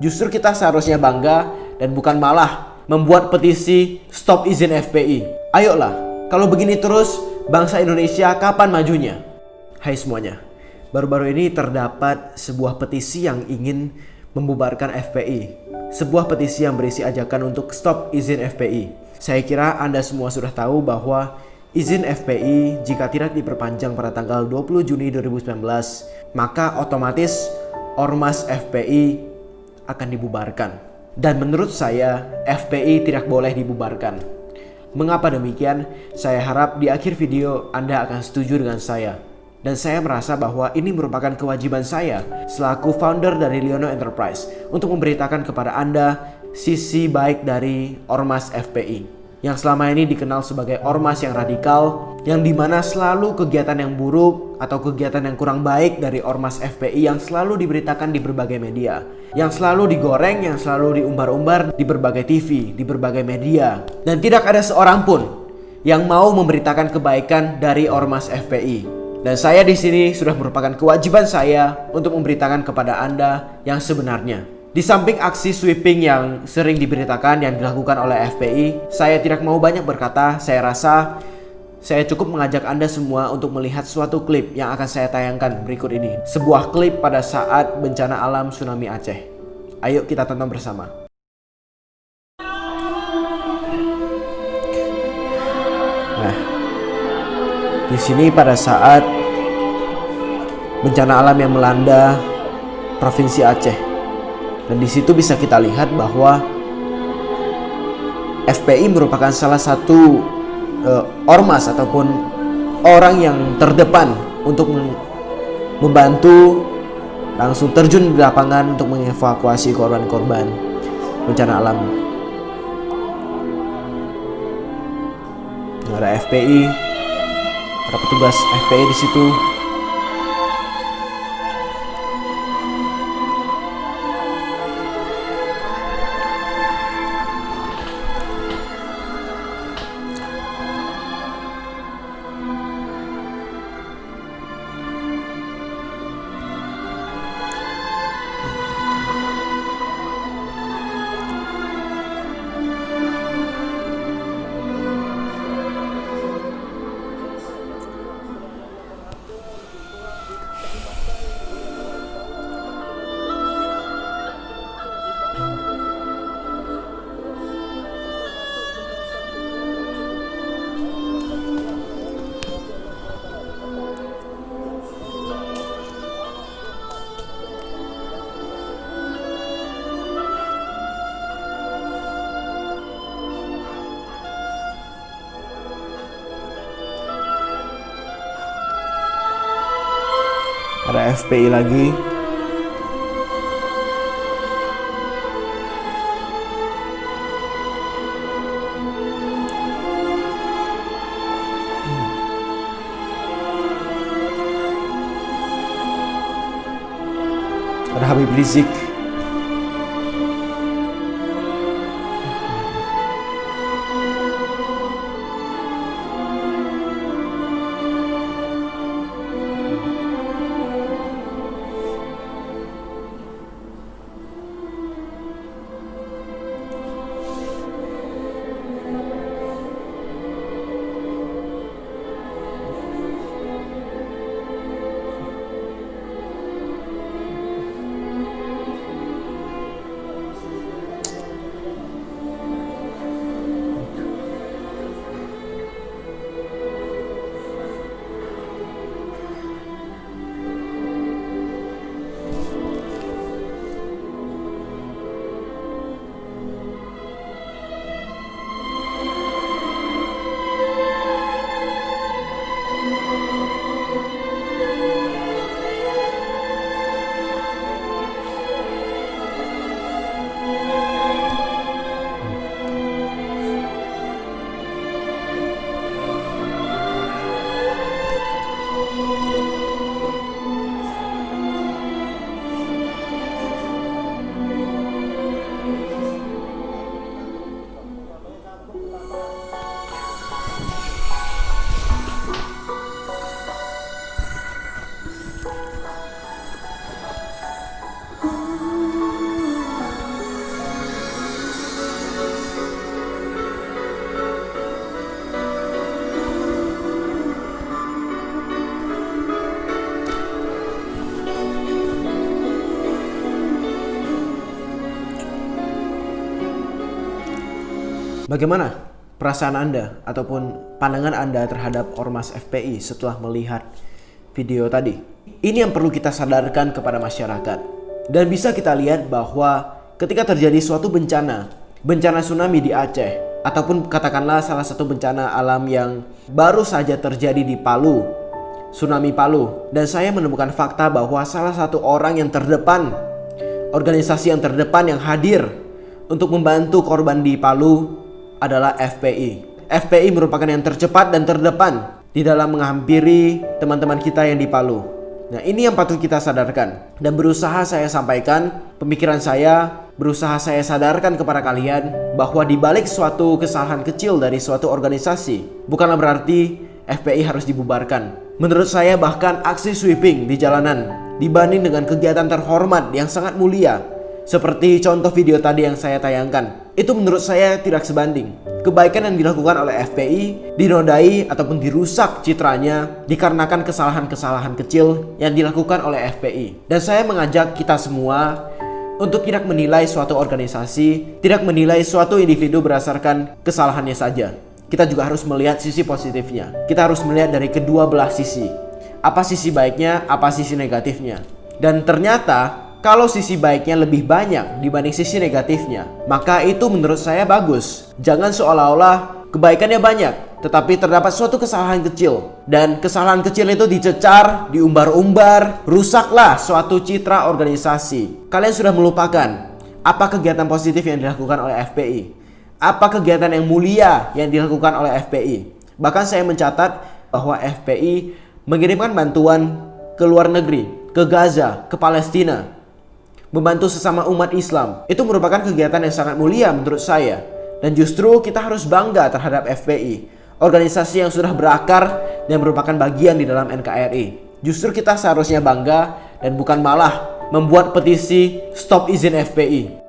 Justru kita seharusnya bangga dan bukan malah membuat petisi stop izin FPI. Ayolah, kalau begini terus, bangsa Indonesia kapan majunya? Hai semuanya, baru-baru ini terdapat sebuah petisi yang ingin membubarkan FPI. Sebuah petisi yang berisi ajakan untuk stop izin FPI. Saya kira Anda semua sudah tahu bahwa izin FPI jika tidak diperpanjang pada tanggal 20 Juni 2019, maka otomatis Ormas FPI akan dibubarkan. Dan menurut saya, FPI tidak boleh dibubarkan. Mengapa demikian? Saya harap di akhir video Anda akan setuju dengan saya. Dan saya merasa bahwa ini merupakan kewajiban saya selaku founder dari Liono Enterprise untuk memberitakan kepada Anda sisi baik dari Ormas FPI yang selama ini dikenal sebagai ormas yang radikal, yang dimana selalu kegiatan yang buruk atau kegiatan yang kurang baik dari Ormas FPI yang selalu diberitakan di berbagai media, yang selalu digoreng, yang selalu diumbar-umbar di berbagai TV, di berbagai media, dan tidak ada seorang pun yang mau memberitakan kebaikan dari Ormas FPI. Dan saya di sini sudah merupakan kewajiban saya untuk memberitakan kepada Anda yang sebenarnya. Di samping aksi sweeping yang sering diberitakan yang dilakukan oleh FPI, saya tidak mau banyak berkata. Saya rasa saya cukup mengajak Anda semua untuk melihat suatu klip yang akan saya tayangkan berikut ini. Sebuah klip pada saat bencana alam tsunami Aceh. Ayo kita tonton bersama. Nah, di sini pada saat bencana alam yang melanda Provinsi Aceh. Dan di situ bisa kita lihat bahwa FPI merupakan salah satu ormas ataupun orang yang terdepan untuk membantu langsung terjun di lapangan untuk mengevakuasi korban-korban bencana alam. Ada FPI, ada petugas FPI di situ. Ada FPI lagi. Ada Habib Rizik. Bagaimana perasaan Anda ataupun pandangan Anda terhadap Ormas FPI setelah melihat video tadi? Ini yang perlu kita sadarkan kepada masyarakat. Dan bisa kita lihat bahwa ketika terjadi suatu bencana tsunami di Aceh, ataupun katakanlah salah satu bencana alam yang baru saja terjadi di Palu, tsunami Palu, dan saya menemukan fakta bahwa salah satu orang yang terdepan, organisasi yang terdepan yang hadir untuk membantu korban di Palu adalah FPI. FPI merupakan yang tercepat dan terdepan di dalam menghampiri teman-teman kita yang di Palu. Nah, ini yang patut kita sadarkan. Dan berusaha saya sampaikan, pemikiran saya, berusaha saya sadarkan kepada kalian bahwa di balik suatu kesalahan kecil dari suatu organisasi, bukanlah berarti FPI harus dibubarkan. Menurut saya bahkan aksi sweeping di jalanan dibanding dengan kegiatan terhormat yang sangat mulia seperti contoh video tadi yang saya tayangkan, itu menurut saya tidak sebanding. Kebaikan yang dilakukan oleh FPI dinodai ataupun dirusak citranya dikarenakan kesalahan-kesalahan kecil yang dilakukan oleh FPI. Dan saya mengajak kita semua untuk tidak menilai suatu organisasi, tidak menilai suatu individu berdasarkan kesalahannya saja. Kita juga harus melihat sisi positifnya. Kita harus melihat dari kedua belah sisi. Apa sisi baiknya, apa sisi negatifnya. Dan ternyata kalau sisi baiknya lebih banyak dibanding sisi negatifnya, maka itu menurut saya bagus. Jangan seolah-olah kebaikannya banyak, tetapi terdapat suatu kesalahan kecil. Dan kesalahan kecil itu dicecar, diumbar-umbar, rusaklah suatu citra organisasi. Kalian sudah melupakan apa kegiatan positif yang dilakukan oleh FPI. Apa kegiatan yang mulia yang dilakukan oleh FPI. Bahkan saya mencatat bahwa FPI mengirimkan bantuan ke luar negeri, ke Gaza, ke Palestina, membantu sesama umat Islam. Itu merupakan kegiatan yang sangat mulia menurut saya. Dan justru kita harus bangga terhadap FPI, organisasi yang sudah berakar dan merupakan bagian di dalam NKRI. Justru kita seharusnya bangga dan bukan malah membuat petisi stop izin FPI.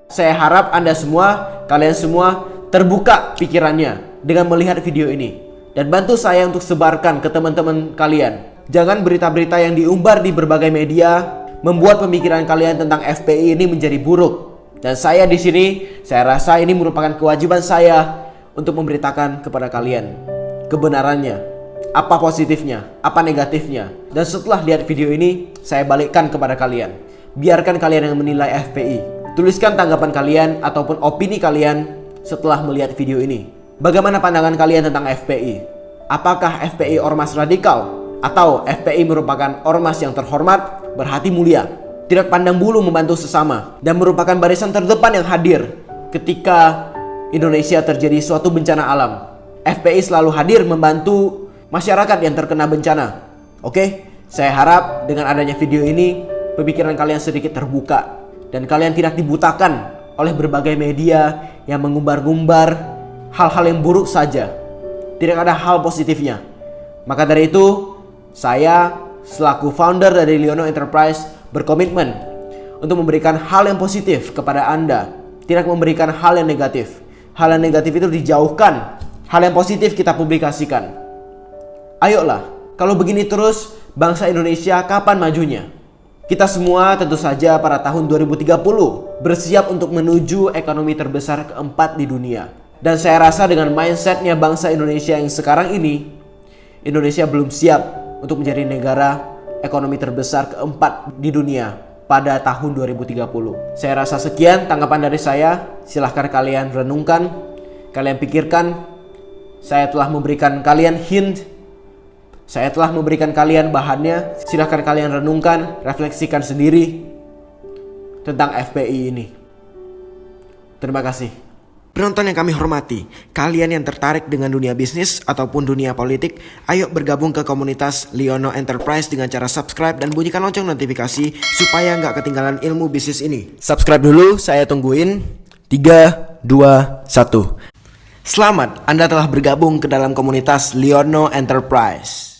Saya harap Anda semua, kalian semua terbuka pikirannya dengan melihat video ini. Dan bantu saya untuk sebarkan ke teman-teman kalian. Jangan berita-berita yang diumbar di berbagai media membuat pemikiran kalian tentang FPI ini menjadi buruk. Dan saya di sini, saya rasa ini merupakan kewajiban saya untuk memberitakan kepada kalian kebenarannya. Apa positifnya, apa negatifnya. Dan setelah lihat video ini, saya balikkan kepada kalian. Biarkan kalian yang menilai FPI. Tuliskan tanggapan kalian ataupun opini kalian setelah melihat video ini. Bagaimana pandangan kalian tentang FPI? Apakah FPI ormas radikal? Atau FPI merupakan ormas yang terhormat, berhati mulia, tidak pandang bulu membantu sesama, dan merupakan barisan terdepan yang hadir ketika Indonesia terjadi suatu bencana alam? FPI selalu hadir membantu masyarakat yang terkena bencana. Oke? Saya harap dengan adanya video ini, pemikiran kalian sedikit terbuka. Dan kalian tidak dibutakan oleh berbagai media yang mengumbar-ngumbar hal-hal yang buruk saja. Tidak ada hal positifnya. Maka dari itu, saya selaku founder dari Liono Enterprise berkomitmen untuk memberikan hal yang positif kepada Anda. Tidak memberikan hal yang negatif. Hal yang negatif itu dijauhkan. Hal yang positif kita publikasikan. Ayolah, kalau begini terus, bangsa Indonesia kapan majunya? Kita semua tentu saja pada tahun 2030 bersiap untuk menuju ekonomi terbesar keempat di dunia. Dan saya rasa dengan mindsetnya bangsa Indonesia yang sekarang ini, Indonesia belum siap untuk menjadi negara ekonomi terbesar keempat di dunia pada tahun 2030. Saya rasa sekian tanggapan dari saya. Silahkan kalian renungkan, kalian pikirkan. Saya telah memberikan kalian hint. Saya telah memberikan kalian bahannya. Silahkan kalian renungkan, refleksikan sendiri tentang FPI ini. Terima kasih. Penonton yang kami hormati, kalian yang tertarik dengan dunia bisnis ataupun dunia politik, ayo bergabung ke komunitas Liono Enterprise dengan cara subscribe dan bunyikan lonceng notifikasi supaya nggak ketinggalan ilmu bisnis ini. Subscribe dulu, saya tungguin. 3, 2, 1. Selamat, Anda telah bergabung ke dalam komunitas Liono Enterprise.